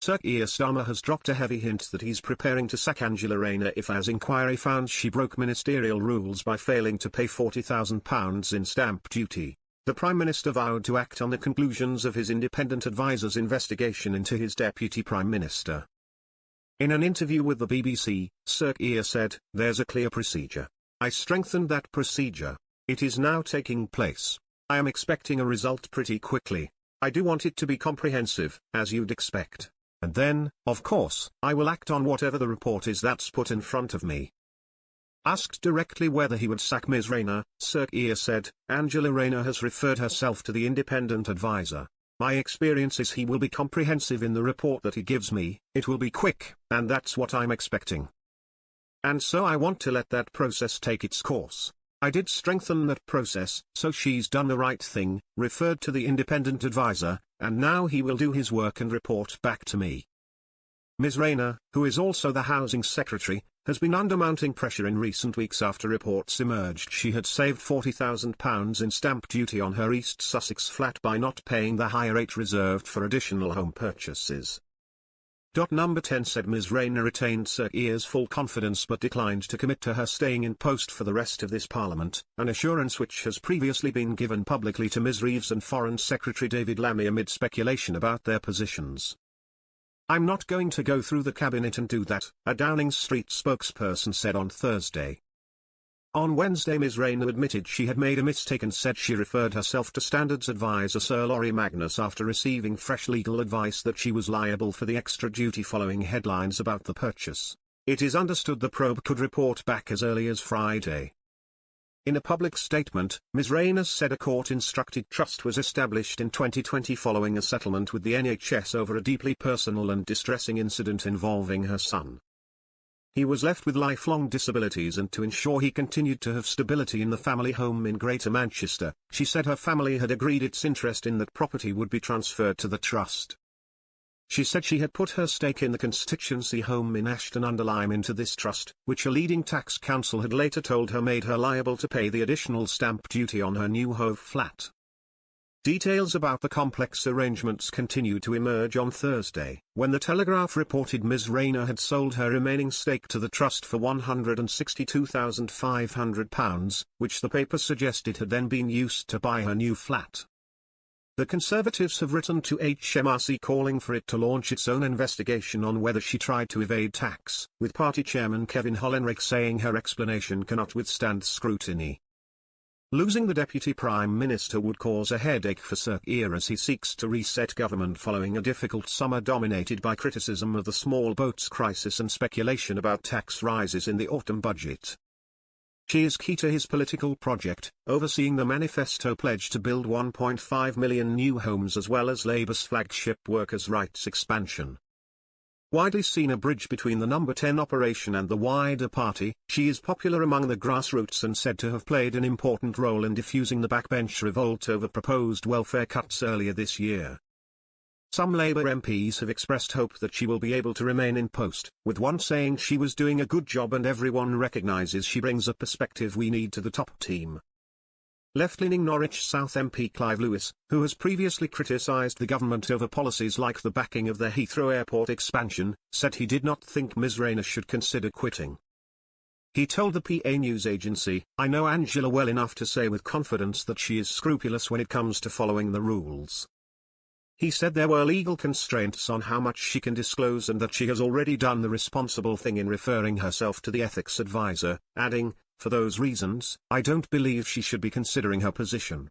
Sir Keir Starmer has dropped a heavy hint that he's preparing to sack Angela Rayner if, as inquiry found, she broke ministerial rules by failing to pay £40,000 in stamp duty. The Prime Minister vowed to act on the conclusions of his independent advisor's investigation into his Deputy Prime Minister. In an interview with the BBC, Sir Keir said, "There's a clear procedure. I strengthened that procedure. It is now taking place. I am expecting a result pretty quickly. I do want it to be comprehensive, as you'd expect. And then, of course, I will act on whatever the report is that's put in front of me." Asked directly whether he would sack Ms. Rayner, Sir Keir said, "Angela Rayner has referred herself to the independent advisor. My experience is he will be comprehensive in the report that he gives me, it will be quick, and that's what I'm expecting. And so I want to let that process take its course. I did strengthen that process, so she's done the right thing, referred to the independent advisor, and now he will do his work and report back to me." Ms. Rayner, who is also the Housing Secretary, has been under mounting pressure in recent weeks after reports emerged she had saved £40,000 in stamp duty on her East Sussex flat by not paying the higher rate reserved for additional home purchases. Number 10 said Ms. Rayner retained Sir Keir's full confidence but declined to commit to her staying in post for the rest of this Parliament, an assurance which has previously been given publicly to Ms. Reeves and Foreign Secretary David Lammy amid speculation about their positions. "I'm not going to go through the cabinet and do that," a Downing Street spokesperson said on Thursday. On Wednesday Ms. Rayner admitted she had made a mistake and said she referred herself to Standards advisor Sir Laurie Magnus after receiving fresh legal advice that she was liable for the extra duty following headlines about the purchase. It is understood the probe could report back as early as Friday. In a public statement, Ms. Rayner said a court-instructed trust was established in 2020 following a settlement with the NHS over a deeply personal and distressing incident involving her son. He was left with lifelong disabilities, and to ensure he continued to have stability in the family home in Greater Manchester, she said her family had agreed its interest in that property would be transferred to the trust. She said she had put her stake in the constituency home in Ashton-under-Lyme into this trust, which a leading tax council had later told her made her liable to pay the additional stamp duty on her new Hove flat. Details about the complex arrangements continued to emerge on Thursday, when the Telegraph reported Ms. Rayner had sold her remaining stake to the trust for £162,500, which the paper suggested had then been used to buy her new flat. The Conservatives have written to HMRC calling for it to launch its own investigation on whether she tried to evade tax, with party chairman Kevin Hollenrich saying her explanation cannot withstand scrutiny. Losing the Deputy Prime Minister would cause a headache for Sir Keir as he seeks to reset government following a difficult summer dominated by criticism of the small boats crisis and speculation about tax rises in the autumn budget. She is key to his political project, overseeing the manifesto pledge to build 1.5 million new homes as well as Labour's flagship workers' rights expansion. Widely seen a bridge between the Number 10 operation and the wider party, she is popular among the grassroots and said to have played an important role in diffusing the backbench revolt over proposed welfare cuts earlier this year. Some Labour MPs have expressed hope that she will be able to remain in post, with one saying she was doing a good job and everyone recognises she brings a perspective we need to the top team. Left-leaning Norwich South MP Clive Lewis, who has previously criticised the government over policies like the backing of the Heathrow Airport expansion, said he did not think Ms. Rayner should consider quitting. He told the PA news agency, "I know Angela well enough to say with confidence that she is scrupulous when it comes to following the rules." He said there were legal constraints on how much she can disclose and that she has already done the responsible thing in referring herself to the ethics advisor, adding, "For those reasons, I don't believe she should be considering her position."